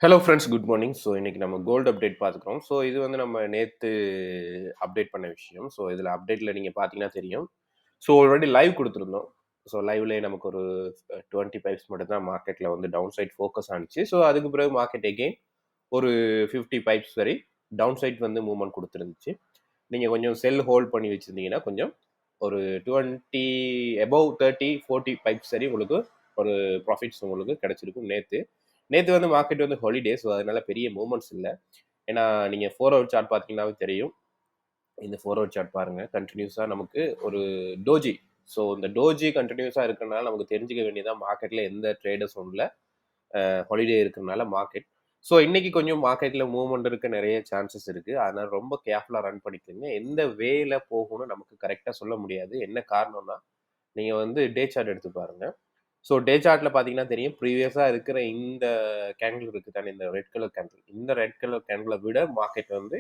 Hello friends, good morning. So இன்னைக்கு நம்ம gold update பார்த்துக்கிறோம். ஸோ இது வந்து நம்ம நேற்று அப்டேட் பண்ண விஷயம். ஸோ இதில் அப்டேட்டில் நீங்கள் பார்த்தீங்கன்னா தெரியும். ஸோ ஆல்ரெடி லைவ் கொடுத்துருந்தோம். ஸோ லைவ்லேயே நமக்கு ஒரு 20 பைப்ஸ் மட்டும் தான் மார்க்கெட்டில் வந்து டவுன் சைட் ஃபோக்கஸ் ஆனிச்சு. ஸோ அதுக்கு பிறகு மார்க்கெட் எகெயின் ஒரு 50 பைப்ஸ் வரை டவுன் சைட் வந்து மூவ்மெண்ட் கொடுத்துருந்துச்சு. நீங்கள் கொஞ்சம் செல் ஹோல்ட் பண்ணி வச்சுருந்தீங்கன்னா கொஞ்சம் ஒரு 20 எபவ் 30 40 பைப்ஸ் சரி உங்களுக்கு ஒரு ப்ராஃபிட்ஸ் உங்களுக்கு கிடைச்சிருக்கும். நேற்று வந்து மார்க்கெட் வந்து ஹாலிடே. ஸோ அதனால பெரிய மூவ்மெண்ட்ஸ் இல்லை. ஏன்னா நீங்கள் 4 ஹவர் சார்ட் பார்த்தீங்கன்னாவே தெரியும். இந்த 4 ஹவர் சார்ட் பாருங்க, கண்டினியூஸாக நமக்கு ஒரு டோஜி. ஸோ இந்த டோஜி கண்டினியூஸாக இருக்கிறனால நமக்கு தெரிஞ்சுக்க வேண்டியதான் மார்க்கெட்டில் எந்த ட்ரேடர்ஸும் இல்லை. ஹாலிடே இருக்கிறனால மார்க்கெட். ஸோ இன்னைக்கு கொஞ்சம் மார்க்கெட்டில் மூவ்மெண்ட் இருக்க நிறைய சான்சஸ் இருக்குது. அதனால் ரொம்ப கேர்ஃபுல்லாக ரன் பண்ணிக்கோங்க. எந்த வேல போகணும்னு நமக்கு கரெக்டாக சொல்ல முடியாது. என்ன காரணம்னா நீங்கள் வந்து டே சார்ட் எடுத்து பாருங்கள். ஸோ டே சார்ட்டில் பார்த்தீங்கன்னா தெரியும், ப்ரீவியஸாக இருக்கிற இந்த கேண்டில் இருக்குது தானே, இந்த ரெட் கலர் கேண்டில். இந்த ரெட் கலர் கேண்டிலை விட மார்க்கெட் வந்து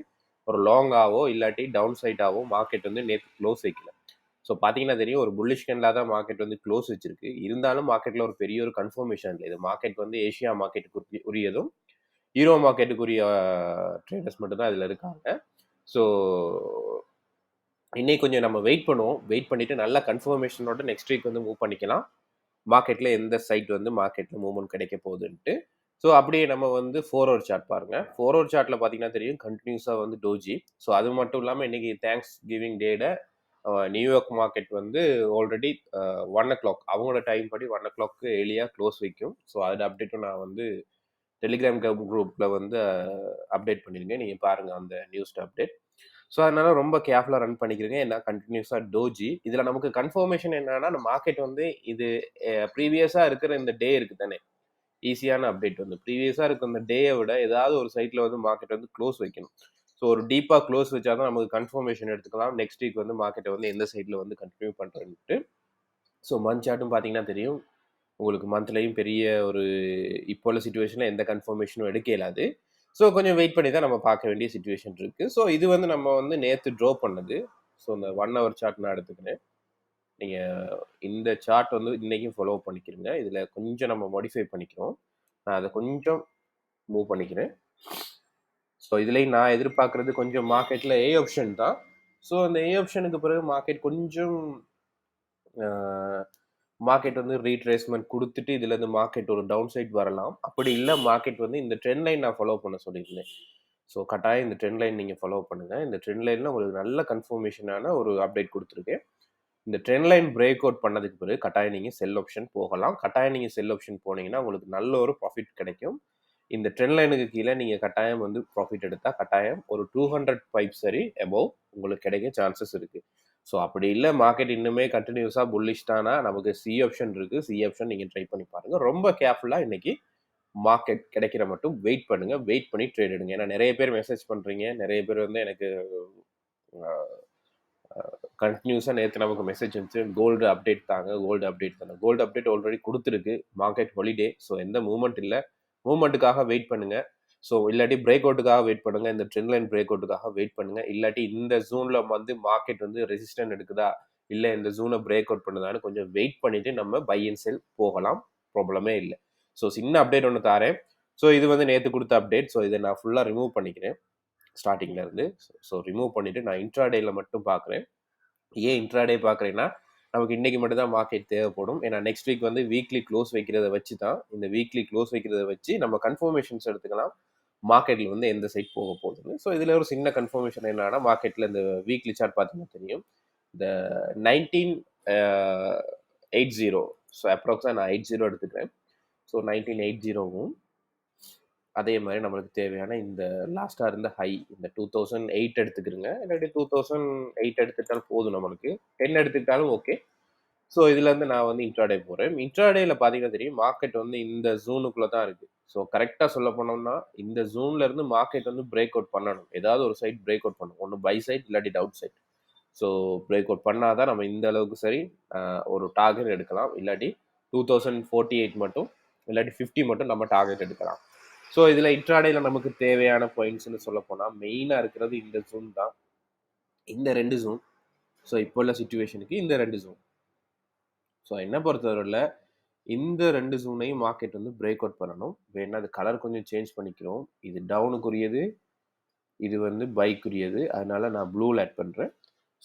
ஒரு லாங்காவோ இல்லாட்டி டவுன் சைடாவோ மார்க்கெட் வந்து நேற்று க்ளோஸ் வைக்கல. ஸோ பார்த்தீங்கன்னா தெரியும், ஒரு புல்லிஷ் கேண்டிலாக தான் மார்க்கெட் வந்து க்ளோஸ் வச்சிருக்கு. இருந்தாலும் மார்க்கெட்டில் ஒரு பெரிய ஒரு கன்ஃபர்மேஷன் இல்லை. இது மார்க்கெட் வந்து ஏஷியா மார்க்கெட்டுக்கு உரியதும் யூரோ மார்க்கெட்டுக்குரிய ட்ரேடர்ஸ் மட்டும் தான் இதில் இருக்காங்க. ஸோ இன்னைக்கு கொஞ்சம் நம்ம வெயிட் பண்ணுவோம். வெயிட் பண்ணிவிட்டு நல்ல கன்ஃபர்மேஷனோட நெக்ஸ்ட் வீக் வந்து மூவ் பண்ணிக்கலாம். மார்க்கெட்டில் எந்த சைட் வந்து மார்க்கெட்டில் மூவ்மெண்ட் கிடைக்க போகுதுன்ட்டு. ஸோ அப்படியே நம்ம வந்து 4 ஹவர் சார்ட் பாருங்கள். 4 ஹவர் சார்ட்டில் பார்த்தீங்கன்னா தெரியும், கண்டினியூஸாக வந்து டோஜி. ஸோ அது மட்டும் இல்லாமல் இன்றைக்கி தேங்க்ஸ் கிவிங் டேட நியூயார்க் மார்க்கெட் வந்து ஆல்ரெடி 1 o'clock அவங்களோட டைம் படி 1 o'clock ஏர்லியாக க்ளோஸ் வைக்கும். ஸோ அது அப்டேட்டும் நான் வந்து டெலிகிராம் குரூப்பில் வந்து அப்டேட் பண்ணியிருக்கேன். நீங்கள் பாருங்கள் அந்த நியூஸ் அப்டேட். ஸோ அதனால ரொம்ப கேர்ஃபுல்லாக ரன் பண்ணிக்கிறீங்க. ஏன்னா கண்டினியூஸாக டோஜி. இதில் நமக்கு கன்ஃபர்மேஷன் என்னன்னா, அந்த மார்க்கெட் வந்து இது ப்ரீவியஸாக இருக்கிற இந்த டே இருக்குது தானே, ஈஸியான அப்டேட் வந்து ப்ரீவியஸாக இருக்கிற இந்த டேயை விட ஏதாவது ஒரு சைட்டில் வந்து மார்க்கெட் வந்து க்ளோஸ் வைக்கணும். ஸோ ஒரு டீப்பாக க்ளோஸ் வச்சா தான் நமக்கு கன்ஃபர்மேஷன் எடுத்துக்கலாம். நெக்ஸ்ட் வீக் வந்து மார்க்கெட்டை வந்து எந்த சைட்டில் வந்து கண்டினியூ பண்ணுறேன்ட்டு. ஸோ மந்த் சார்ட்டும் பார்த்தீங்கன்னா தெரியும், உங்களுக்கு மந்த்லையும் பெரிய ஒரு இப்போ உள்ள சுச்சுவேஷனில் எந்த கன்ஃபர்மேஷனும் எடுக்க இயலாது. ஸோ கொஞ்சம் வெயிட் பண்ணி தான் நம்ம பார்க்க வேண்டிய சுச்சுவேஷன் இருக்குது. ஸோ இது வந்து நம்ம வந்து நேற்று ட்ரா பண்ணது. ஸோ இந்த 1 ஹவர் சார்ட் நான் எடுத்துக்கிறேன். நீங்கள் இந்த சார்ட் வந்து இன்றைக்கும் ஃபாலோ பண்ணிக்கிறீங்க. இதில் கொஞ்சம் நம்ம மாடிஃபை பண்ணிக்கிறோம். நான் அதை கொஞ்சம் மூவ் பண்ணிக்கிறேன். ஸோ இதுலேயும் நான் எதிர்பார்க்குறது கொஞ்சம் மார்க்கெட்டில் ஏ ஆப்ஷன் தான். ஸோ அந்த ஏ ஆப்ஷனுக்கு பிறகு மார்க்கெட் கொஞ்சம் மார்க்கெட் வந்து ரீட்ரேஸ்மெண்ட் கொடுத்துட்டு இதுலேருந்து மார்க்கெட் ஒரு டவுன் சைட் வரலாம். அப்படி இல்லை மார்க்கெட் வந்து இந்த ட்ரெண்ட் லைன் நான் ஃபாலோ பண்ண சொல்லியிருந்தேன். ஸோ கட்டாயம் இந்த ட்ரெண்ட் லைன் நீங்கள் ஃபாலோ பண்ணுங்கள். இந்த ட்ரெண்ட் லைனில் உங்களுக்கு நல்ல கன்ஃபர்மேஷனான ஒரு அப்டேட் கொடுத்துருக்கேன். இந்த ட்ரெண்ட் லைன் பிரேக் அவுட் பண்ணதுக்கு பிறகு கட்டாயம் நீங்கள் செல் ஆப்ஷன் போகலாம். கட்டாயம் நீங்கள் செல் ஆப்ஷன் போனீங்கன்னா உங்களுக்கு நல்ல ஒரு ப்ராஃபிட் கிடைக்கும். இந்த ட்ரெண்ட் லைனுக்கு கீழே நீங்கள் கட்டாயம் வந்து ப்ராஃபிட் எடுத்தால் கட்டாயம் ஒரு 200 பைப்ஸ் சரி எபோவ் உங்களுக்கு கிடைக்க சான்சஸ் இருக்குது. ஸோ அப்படி இல்லை மார்க்கெட் இன்னுமே கண்டினியூஸாக புல்லிஷ் தானா, நமக்கு சி ஆப்ஷன் இருக்குது. சி ஆப்ஷன் நீங்கள் ட்ரை பண்ணி பாருங்கள். ரொம்ப கேர்ஃபுல்லாக இன்னைக்கு மார்க்கெட் கிடைக்கிற மட்டும் வெயிட் பண்ணுங்கள். வெயிட் பண்ணி ட்ரேட் எடுங்க. ஏன்னா நிறைய பேர் மெசேஜ் பண்ணுறீங்க. நிறைய பேர் வந்து எனக்கு கண்டினியூஸாக நேற்று நமக்கு மெசேஜ் வந்துச்சு, கோல்டு அப்டேட் தாங்க, கோல்டு அப்டேட் தாங்க. கோல்டு அப்டேட் ஆல்ரெடி கொடுத்துருக்கு. Market holiday. ஸோ எந்த மூவ்மெண்ட் இல்லை. மூவ்மெண்ட்டுக்காக வெயிட் பண்ணுங்கள். ஸோ இல்லாட்டி பிரேக் அவுட்டுக்காக வெயிட் பண்ணுங்கள். இந்த ட்ரெண்ட் லைன் பிரேக் அவுட்டுக்காக வெயிட் பண்ணுங்கள். இல்லாட்டி இந்த ஜூனில் வந்து மார்க்கெட் வந்து ரெசிஸ்டன்ட் எடுக்குதா, இல்லை இந்த ஜூனை பிரேக் அவுட் பண்ணுதான்னு கொஞ்சம் வெயிட் பண்ணிவிட்டு நம்ம பை அண்ட் செல் போகலாம். ப்ராப்ளமே இல்லை. ஸோ சின்ன அப்டேட் ஒன்று தாரேன். ஸோ இது வந்து நேற்று கொடுத்த அப்டேட். ஸோ இதை நான் ஃபுல்லாக ரிமூவ் பண்ணிக்கிறேன் ஸ்டார்டிங்லேருந்து. ஸோ ரிமூவ் பண்ணிவிட்டு நான் இன்ட்ராடேயில் மட்டும் பார்க்குறேன். ஏன் இன்ட்ராடே பார்க்குறேன்னா, நமக்கு இன்றைக்கி மட்டும் தான் மார்க்கெட் தேவைப்படும். ஏன்னா நெக்ஸ்ட் வீக் வந்து வீக்லி க்ளோஸ் வைக்கிறத வச்சு தான், இந்த வீக்லி க்ளோஸ் வைக்கிறத வச்சு நம்ம கன்ஃபர்மேஷன்ஸ் எடுத்துக்கலாம். மார்க்கெட்டில் வந்து எந்த சைட் போக போகுதுன்னு. ஸோ இதில் ஒரு சின்ன கன்ஃபர்மேஷன் என்னன்னா, மார்க்கெட்டில் இந்த வீக்லி சார்ட் பார்த்தீங்கன்னா தெரியும், இந்த 1980. ஸோ அப்ராக்ஸாக நான் 80 எடுத்துக்கிறேன். ஸோ 1980வும் அதே மாதிரி நம்மளுக்கு தேவையான இந்த லாஸ்ட்டாக இருந்த ஹை இந்த 2008 எடுத்துக்கிறோங்க. இல்லாட்டி 2008 எடுத்துக்கிட்டாலும் போதும் நம்மளுக்கு. 10 எடுத்துக்கிட்டாலும் ஓகே. ஸோ இதுலேருந்து நான் வந்து இன்ட்ராடே போகிறேன். இன்ட்ராடேயில் பார்த்தீங்கன்னா தெரியும், மார்க்கெட் வந்து இந்த ஜோனுக்குள்ளே தான் இருக்குது. ஸோ கரெக்டாக சொல்ல போனோம்னா இந்த ஜோன்லேருந்து மார்க்கெட் வந்து பிரேக் அவுட் பண்ணணும். ஏதாவது ஒரு சைட் பிரேக் அவுட் பண்ணணும். ஒன்று பை சைட் இல்லாட்டி down side. So break out பண்ணால் தான் நம்ம இந்த அளவுக்கு சரி ஒரு டார்கெட் எடுக்கலாம். இல்லாட்டி 2048 மட்டும் இல்லாட்டி 50 மட்டும் நம்ம டார்கெட் எடுக்கலாம். ஸோ இதில் இன்ட்ராடேயில் நமக்கு தேவையான பாயிண்ட்ஸ்னு சொல்ல போனால் மெயினாக இருக்கிறது இந்த ஜோன் தான். இந்த 2 ஜோன். ஸோ இப்போ உள்ள சுச்சுவேஷனுக்கு இந்த 2 ஜோன். ஸோ என்ன பொறுத்தவரையில் இந்த 2 ஜோனையும் மார்க்கெட் வந்து பிரேக் அவுட் பண்ணணும். வேணா அது கலர் கொஞ்சம் சேஞ்ச் பண்ணிக்கிறோம். இது டவுனுக்குரியது, இது வந்து பைக்குரியது. அதனால நான் ப்ளூல ஆட் பண்றேன்.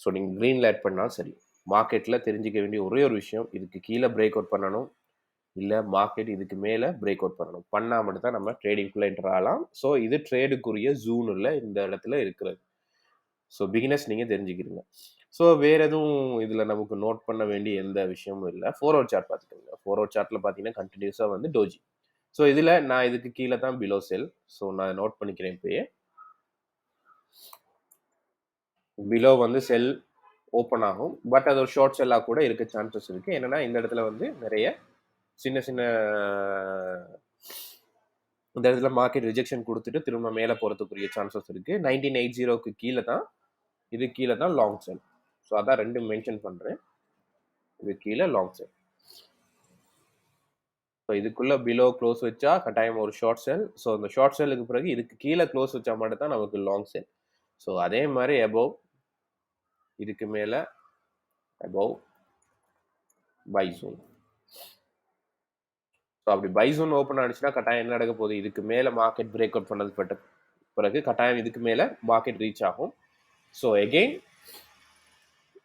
ஸோ நீங்க கிரீன்ல ஆட் பண்ணாலும் சரி. மார்க்கெட்ல தெரிஞ்சுக்க வேண்டிய ஒரே ஒரு விஷயம், இதுக்கு கீழே பிரேக் அவுட் பண்ணணும். இல்ல மார்க்கெட் இதுக்கு மேல பிரேக் அவுட் பண்ணணும். பண்ணா மட்டும் தான் நம்ம ட்ரேடிங்குள்ள என்டர் ஆகலாம். ஸோ இது ட்ரேடுக்குரிய ஜோனுல இந்த இடத்துல இருக்கிறது. ஸோ பிகினர்ஸ் நீங்க தெரிஞ்சுக்கிறீங்க. ஸோ வேற எதுவும் இதுல நமக்கு நோட் பண்ண வேண்டிய எந்த விஷயமும் இல்ல. ஃபார்வர்ட் சார்ட் பார்த்துக்கோங்க. ஃபார்வர்ட் சார்ட்ல பார்த்தீங்கன்னா கண்டினியூஸா வந்து டோஜி. ஸோ இதுல நான் இதுக்கு கீழே தான் பிலோ செல். ஸோ நான் நோட் பண்ணிக்கிறேன் இப்பயே. பிலோ வந்து செல் ஓப்பன் ஆகும். பட் அது ஒரு ஷார்ட் செல்லா கூட இருக்க சான்சஸ் இருக்கு. என்னன்னா இந்த இடத்துல வந்து நிறைய சின்ன சின்ன இந்த இடத்துல மார்க்கெட் ரிஜெக்ஷன் கொடுத்துட்டு திரும்ப மேலே போகிறதுக்குரிய சான்சஸ் இருக்கு. 1980க்கு கீழே தான், இது கீழே தான் லாங் செல். ஸோ அதான் ரெண்டும் மென்ஷன் பண்ணுறேன். இது கீழே லாங் செல். ஸோ இதுக்குள்ள பிலோ க்ளோஸ் வச்சா கட்டாயம் ஒரு ஷார்ட் செல். ஸோ அந்த ஷார்ட் செல்லுக்கு பிறகு இதுக்கு கீழே க்ளோஸ் வச்சா மட்டும் தான் நமக்கு லாங் செல். ஸோ அதே மாதிரி அபவ், இதுக்கு மேலே அபவ் பை ஜோன். ஸோ அப்படி பை ஜோன் ஓப்பன் ஆனிச்சுன்னா கட்டாயம் என்ன நடக்க போகுது, இதுக்கு மேலே மார்க்கெட் பிரேக் அவுட் பண்ணது பிறகு கட்டாயம் இதுக்கு மேலே மார்க்கெட் ரீச் ஆகும். So again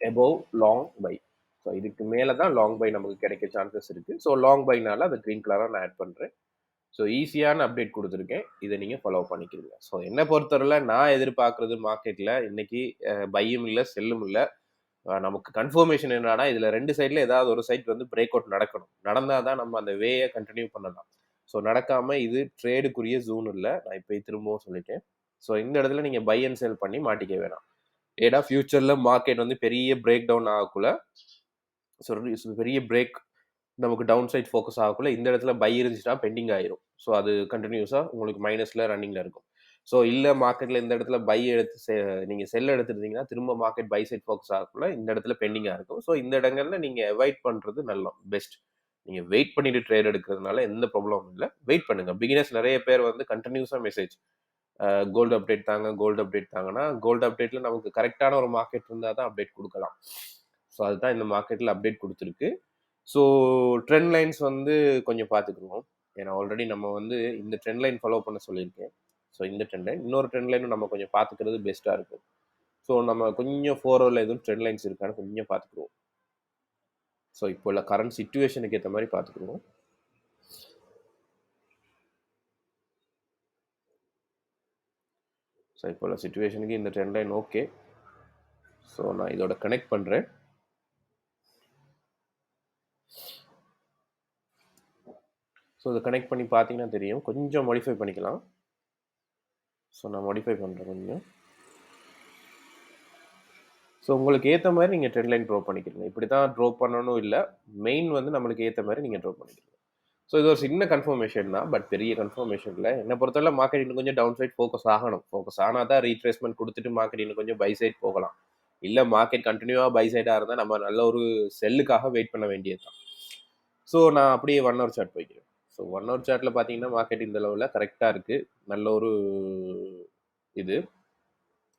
above long buy. So இதுக்கு மேலே தான் லாங் பை நமக்கு கிடைக்க சான்சஸ் இருக்கு. ஸோ லாங் பைனால அதை க்ரீன் கலராக நான் ஆட் பண்ணுறேன். ஸோ ஈஸியான அப்டேட் கொடுத்துருக்கேன். இதை நீங்கள் ஃபாலோ பண்ணிக்கிறீங்க. ஸோ என்னை பொறுத்தவரையில் நான் எதிர்பார்க்குறது மார்க்கெட்டில் இன்னைக்கு பையும் இல்லை செல்லும் இல்லை. நமக்கு கன்ஃபர்மேஷன் என்னன்னா இதில் ரெண்டு சைடில் ஏதாவது ஒரு சைட் வந்து பிரேக் அவுட் நடக்கணும். நடந்தால் தான் நம்ம அந்த வேயை கண்டினியூ பண்ணலாம். ஸோ நடக்காமல் இது ட்ரேடுக்குரிய ஜோன் இல்லை. நான் இப்போ திரும்பவும் சொல்லிட்டேன். ஸோ இந்த இடத்துல நீங்கள் பை அண்ட் செல் பண்ணி மாட்டிக்க வேணாம். ஏன்னா ஃபியூச்சர்ல மார்க்கெட் வந்து பெரிய பிரேக் டவுன் ஆகக்குள்ள, பெரிய பிரேக் நமக்கு டவுன் சைட் ஃபோக்கஸ் ஆகக்குள்ள இந்த இடத்துல பை இருந்துச்சுன்னா பெண்டிங் ஆயிரும். ஸோ அது கண்டினியூஸா உங்களுக்கு மைனஸ்ல ரன்னிங்ல இருக்கும். ஸோ இல்ல மார்க்கெட்ல இந்த இடத்துல பை எடுத்து நீங்க செல் எடுத்துருந்தீங்கன்னா திரும்ப மார்க்கெட் பை சைட் ஃபோக்கஸ் ஆகக்குள்ள இந்த இடத்துல பெண்டிங்கா இருக்கும். ஸோ இந்த இடங்கள்ல நீங்க அவாய்ட் பண்றது நல்ல பெஸ்ட். நீங்க வெயிட் பண்ணிட்டு ட்ரேட் எடுக்கிறதுனால எந்த ப்ராப்ளமும் இல்லை. வெயிட் பண்ணுங்க. பிகினர்ஸ் நிறைய பேர் வந்து கண்டினியூஸா மெசேஜ் கோல்டு அப்டேட் தாங்க, கோல்டு அப்டேட் தாங்கன்னா, கோல்டு அப்டேட்ல நமக்கு கரெக்டான ஒரு மார்க்கெட் இருந்தால் தான் அப்டேட் கொடுக்கலாம். ஸோ அதுதான் இந்த மார்க்கெட்டில் அப்டேட் கொடுத்துருக்கு. ஸோ ட்ரெண்ட் லைன்ஸ் வந்து கொஞ்சம் பார்த்துக்குவோம். ஏன்னா ஆல்ரெடி நம்ம வந்து இந்த ட்ரெண்ட் லைன் ஃபாலோ பண்ண சொல்லியிருக்கேன். ஸோ இந்த ட்ரெண்ட் லைன் இன்னொரு ட்ரெண்ட் லைனும் நம்ம கொஞ்சம் பார்த்துக்கிறது பெஸ்ட்டாக இருக்கும். ஸோ நம்ம கொஞ்சம் 4 எதுவும் ட்ரெண்ட் லைன்ஸ் இருக்கான்னு கொஞ்சம் பார்த்துக்குவோம். ஸோ இப்போ உள்ள கரண்ட் சிச்சுவேஷனுக்கு ஏற்ற மாதிரி பார்த்துக்குவோம். ஸோ இப்போ உள்ள சிச்சுவேஷனுக்கு இந்த ட்ரெண்ட் லைன் ஓகே. ஸோ நான் இதோட கனெக்ட் பண்ணுறேன். ஸோ இதை கனெக்ட் பண்ணி பார்த்தீங்கன்னா தெரியும். கொஞ்சம் மாடிஃபை பண்ணிக்கலாம். ஸோ நான் மாடிஃபை பண்ணுறேன் கொஞ்சம். ஸோ உங்களுக்கு ஏற்ற மாதிரி நீங்கள் ட்ரெண்ட் லைன் ட்ரா பண்ணிக்கிறீங்க. இப்படி தான் ட்ரா பண்ணணும் இல்லை. மெயின் வந்து நம்மளுக்கு ஏற்ற மாதிரி நீங்கள் ட்ரா பண்ணிக்கிறீங்க. ஸோ இது ஒரு சின்ன கன்ஃபர்மேஷன் தான். பட் பெரிய கன்ஃபர்மேஷன் இல்லை. என்னை பொறுத்தவரை மார்க்கெட் இன்னும் கொஞ்சம் டவுன் சைட் ஃபோக்கஸ் ஆகணும். ஃபோக்கஸ் ஆனால் தான் ரீட்ரேஸ்மெண்ட் கொடுத்துட்டு மார்க்கெட் இன்னும் கொஞ்சம் பை சைட் போகலாம். இல்லை மார்க்கெட் கண்டினியூவாக பை சைடாக இருந்தால் நம்ம நல்ல ஒரு செல்லுக்காக வெயிட் பண்ண வேண்டியது தான். ஸோ நான் அப்படியே 1 ஹவர் சார்ட் போய்க்கிறேன். ஸோ 1 ஹவர் சார்ட்டில் பார்த்தீங்கன்னா மார்க்கெட் இந்த லெவலில் கரெக்டாக இருக்குது. நல்ல ஒரு இது.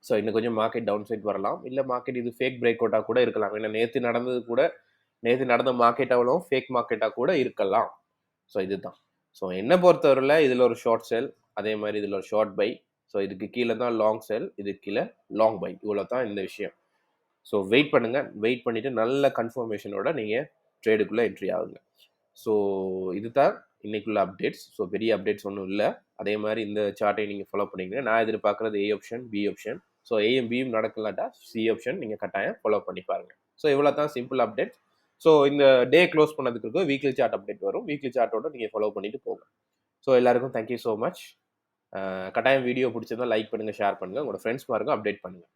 ஸோ இன்னும் கொஞ்சம் மார்க்கெட் டவுன் சைட் வரலாம். இல்லை மார்க்கெட் இது ஃபேக் பிரேக் அவுட்டாக கூட இருக்கலாம். ஏன்னா நேற்று நடந்த மார்க்கெட் அவ்வளோ ஃபேக் மார்க்கெட்டாக கூட இருக்கலாம். ஸோ இதுதான். ஸோ என்னை பொறுத்தவரையில் இதில் ஒரு ஷார்ட் செல், அதே மாதிரி இதில் ஒரு ஷார்ட் பை. ஸோ இதுக்கு கீழே தான் லாங் செல், இதுக்கு கீழே லாங் பை. இவ்வளோ தான் இந்த விஷயம். ஸோ வெயிட் பண்ணுங்கள். வெயிட் பண்ணிவிட்டு நல்ல கன்ஃபர்மேஷனோட நீங்கள் ட்ரேடுக்குள்ளே என்ட்ரி ஆகுங்க. ஸோ இதுதான் இன்னைக்குள்ள அப்டேட்ஸ். ஸோ பெரிய அப்டேட்ஸ் ஒன்றும் இல்லை. அதே மாதிரி இந்த சார்ட்டை நீங்கள் ஃபாலோ பண்ணிக்கிறீங்க. நான் எதிர்பார்க்குறது A option, B option. So ஏயும் பியும் நடக்கலாட்டா சி ஆப்ஷன் நீங்கள் கட்டாயம் ஃபாலோ பண்ணி பாருங்க. ஸோ இவ்வளோ தான் சிம்பிள் அப்டேட். ஸோ இந்த டே க்ளோஸ் பண்ணதுக்கு வீக்லி சார்ட் அப்டேட் வரும். வீக்லி சார்ட்டோட நீங்கள் ஃபாலோ பண்ணிட்டு போங்க. ஸோ எல்லாருக்கும் தேங்க்யூ ஸோ மச். கட்டாயம் வீடியோ பிடிச்சிருந்தா லைக் பண்ணுங்கள், ஷேர் பண்ணுங்கள், உங்களோட ஃப்ரெண்ட்ஸ் பாருங்க, அப்டேட் பண்ணுங்கள்.